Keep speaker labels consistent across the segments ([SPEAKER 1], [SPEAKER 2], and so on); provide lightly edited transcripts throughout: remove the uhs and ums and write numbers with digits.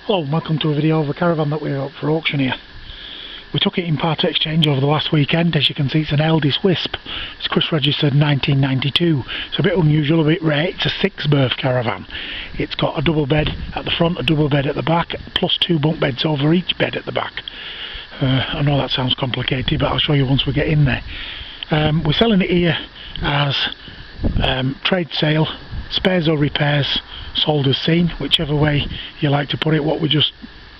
[SPEAKER 1] Hello and welcome to a video of a caravan that we've got for auction here. We took it in part exchange over the last weekend. As you can see, it's an Elddis wisp. It's Chris registered 1992. It's a bit unusual, a bit rare. It's a 6-berth caravan. It's got a double bed at the front, a double bed at the back, plus 2 bunk beds over each bed at the back. I know that sounds complicated, but I'll show you once we get in there. We're selling it here as trade sale, spares or repairs, sold as seen, whichever way you like to put it. What we just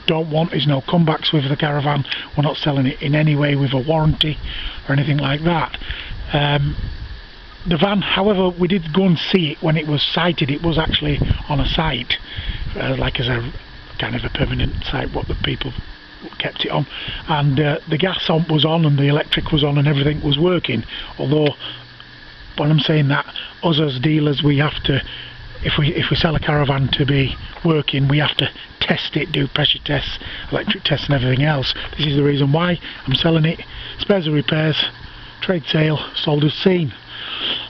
[SPEAKER 1] don't want is no comebacks with the caravan. We're not selling it in any way with a warranty or anything like that. The van, however, we did go and see it when it was sighted. It was actually on a site, like as a kind of a permanent site, what the people kept it on, and the gas was on and the electric was on and everything was working. Although when I'm saying that, us as dealers, we have to, if we sell a caravan to be working, we have to test it, do pressure tests, electric tests and everything else. This is the reason why I'm selling it. Spares or repairs, trade sale, sold as seen.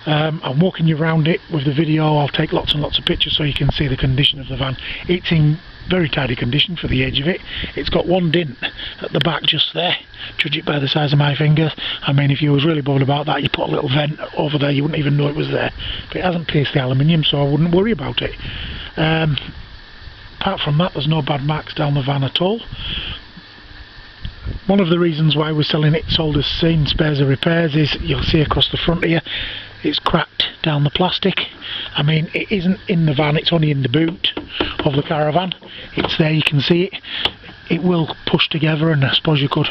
[SPEAKER 1] I'm walking you around it with the video. I'll take lots and lots of pictures so you can see the condition of the van. It's in very tidy condition for the age of it. It's got one dint at the back just there. Judge it by the size of my finger. I mean, if you was really bothered about that, you put a little vent over there, you wouldn't even know it was there. But it hasn't pierced the aluminium, so I wouldn't worry about it. Apart from that, there's no bad marks down the van at all. One of the reasons why we're selling it sold as seen, spares or repairs, is you'll see across the front here, it's cracked down the plastic. I mean, it isn't in the van, it's only in the boot of the caravan. It's there, you can see it. It will push together, and I suppose you could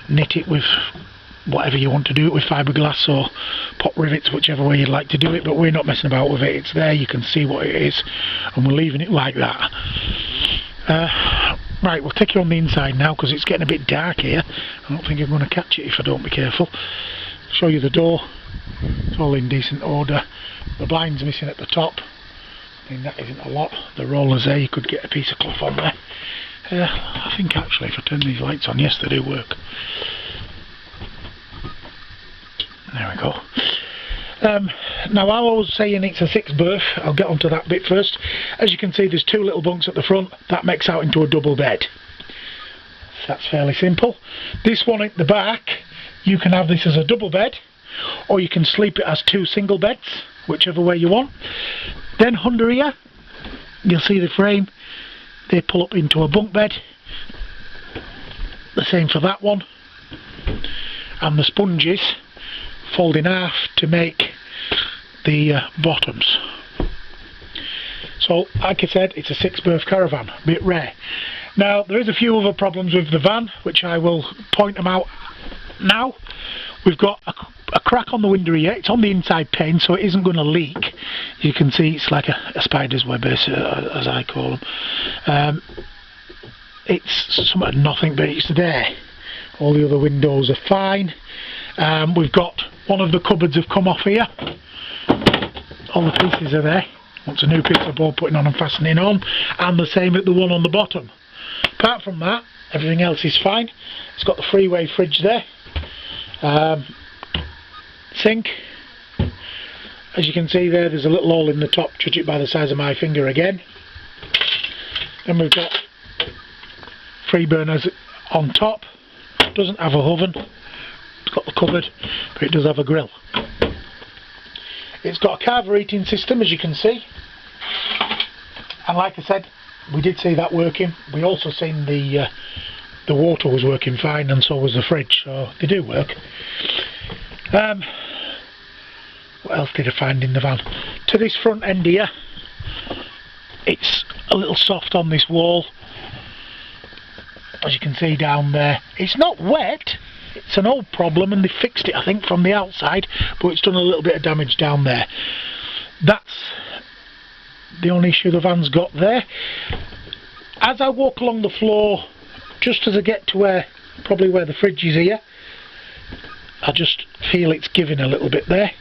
[SPEAKER 1] knit it with whatever you want to do it with, fiberglass or pop rivets, whichever way you'd like to do it, but we're not messing about with it. It's there, you can see what it is, and we're leaving it like that. Right, we'll take you on the inside now because it's getting a bit dark here. I don't think I'm going to catch it if I don't be careful. Show you the door. It's all in decent order. The blind's missing at the top. I mean, that isn't a lot. The rollers there, you could get a piece of cloth on there. I think actually if I turn these lights on, yes, they do work. There we go. Now, while I was saying it's a 6-berth, I'll get onto that bit first. As you can see, there's 2 little bunks at the front. That makes out into a double bed. That's fairly simple. This one at the back, you can have this as a double bed, or you can sleep it as 2 single beds, whichever way you want. Then under here, you'll see the frame. They pull up into a bunk bed. The same for that one. And the sponges fold in half to make the bottoms. So, like I said, it's a 6-berth caravan, a bit rare. Now, there is a few other problems with the van, which I will point them out now. We've got a crack on the window here. It's on the inside pane, so it isn't going to leak. You can see it's like a spider's web, as I call them. It's something nothing, but it's there. All the other windows are fine. We've got one of the cupboards have come off here. All the pieces are there. Wants a new piece of board putting on and fastening on, and the same at the one on the bottom. Apart from that, everything else is fine. It's got the freeway fridge there. Sink. As you can see there's a little hole in the top. Judge it by the size of my finger again. Then we've got 3 burners on top. Doesn't have a oven. It's got the cupboard, but it does have a grill. It's got a carver heating system, as you can see. And like I said, we did see that working. We also seen the water was working fine, and so was the fridge, so they do work. What else did I find in the van? To this front end here, it's a little soft on this wall. As you can see down there, it's not wet. It's an old problem, and they fixed it, I think, from the outside, but it's done a little bit of damage down there. That's the only issue the van's got there. As I walk along the floor, just as I get to probably where the fridge is here, I just feel it's giving a little bit there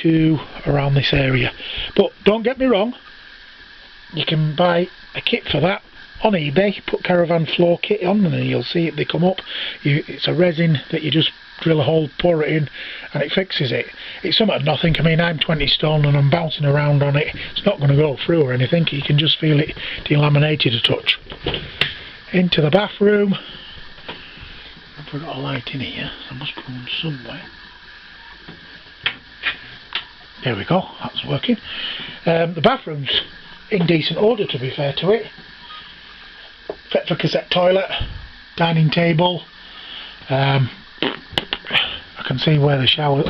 [SPEAKER 1] to around this area. But don't get me wrong, you can buy a kit for that on eBay. Put caravan floor kit on and then you'll see it, they come up. It's a resin that you just drill a hole, pour it in, and it fixes it. It's something of nothing. I mean, I'm 20 stone and I'm bouncing around on it. It's not going to go through or anything. You can just feel it delaminated a touch. Into the bathroom. I've got a light in here. I must put one somewhere. There we go. That's working. The bathroom's in decent order, to be fair to it. Fit for cassette toilet, dining table. I can see where the shower,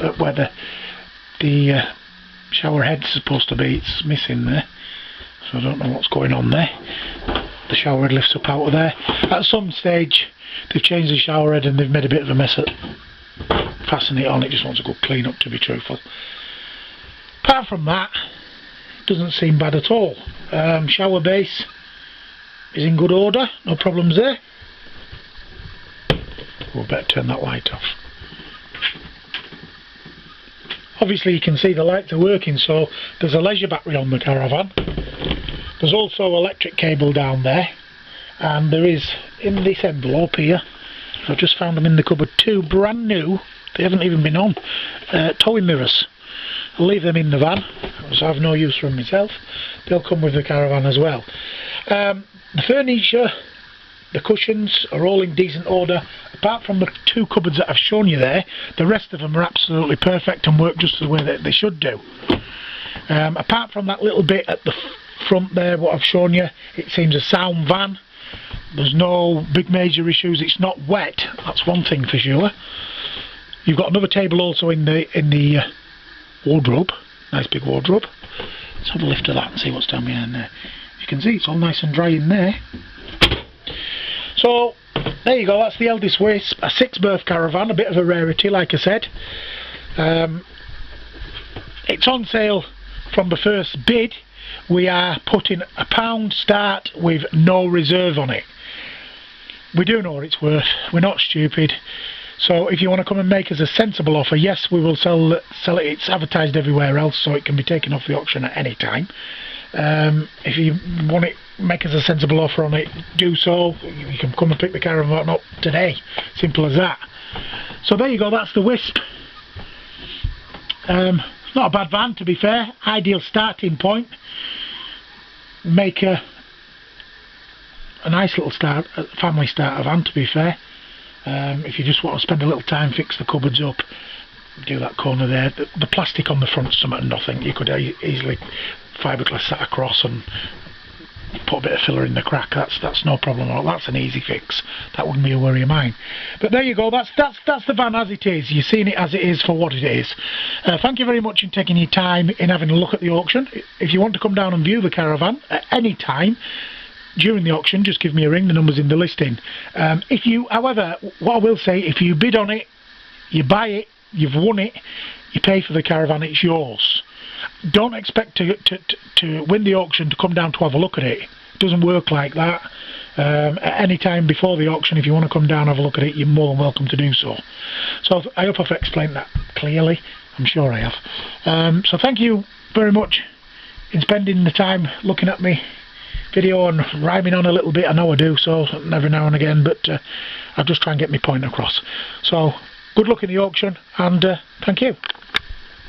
[SPEAKER 1] the shower head's supposed to be. It's missing there, so I don't know what's going on there. The shower head lifts up out of there. At some stage, they've changed the shower head and they've made a bit of a mess at fastening it on. It just wants a good clean up, to be truthful. Apart from that, doesn't seem bad at all. Shower base is in good order, no problems there. We'll better turn that light off. Obviously you can see the lights are working, so there's a leisure battery on the caravan. There's also electric cable down there, and there is in this envelope here, I've just found them in the cupboard, 2 brand new, they haven't even been on, towing mirrors. I'll leave them in the van, because I have no use for them myself. They'll come with the caravan as well. The furniture, the cushions are all in decent order. Apart from the 2 cupboards that I've shown you there, the rest of them are absolutely perfect and work just the way that they should do. Apart from that little bit at the front there, what I've shown you, it seems a sound van. There's no big major issues. It's not wet, that's one thing for sure. You've got another table also in the wardrobe, nice big wardrobe. Let's have a lift of that and see what's down behind there. You can see it's all nice and dry in there. So there you go, that's the Elddis Wisp, a 6-berth caravan, a bit of a rarity like I said. It's on sale from the first bid. We are putting £1 start with no reserve on it. We do know what it's worth, we're not stupid. So if you want to come and make us a sensible offer, yes, we will sell it. It's advertised everywhere else, so it can be taken off the auction at any time. If you want it, make us a sensible offer on it, do so. You can come and pick the caravan up today. Simple as that. So there you go, that's the Wisp. Not a bad van, to be fair. Ideal starting point. Make a nice little family starter van, to be fair. If you just want to spend a little time, fix the cupboards up, do that corner there. The plastic on the front's something nothing. You could easily fiberglass that across and put a bit of filler in the crack. That's no problem at all. That's an easy fix. That wouldn't be a worry of mine. But there you go. That's the van as it is. You've seen it as it is for what it is. Thank you very much in taking your time in having a look at the auction. If you want to come down and view the caravan at any time during the auction, just give me a ring. The number's in the listing. However, what I will say, if you bid on it, you buy it, you've won it, you pay for the caravan, it's yours. Don't expect to win the auction to come down to have a look at it. It doesn't work like that. At any time before the auction, if you want to come down and have a look at it, you're more than welcome to do so. So I hope I've explained that clearly. I'm sure I have. So thank you very much in spending the time looking at me video and rhyming on a little bit. I know I do so every now and again, but I'll just try and get my point across. So good luck in the auction, and thank you.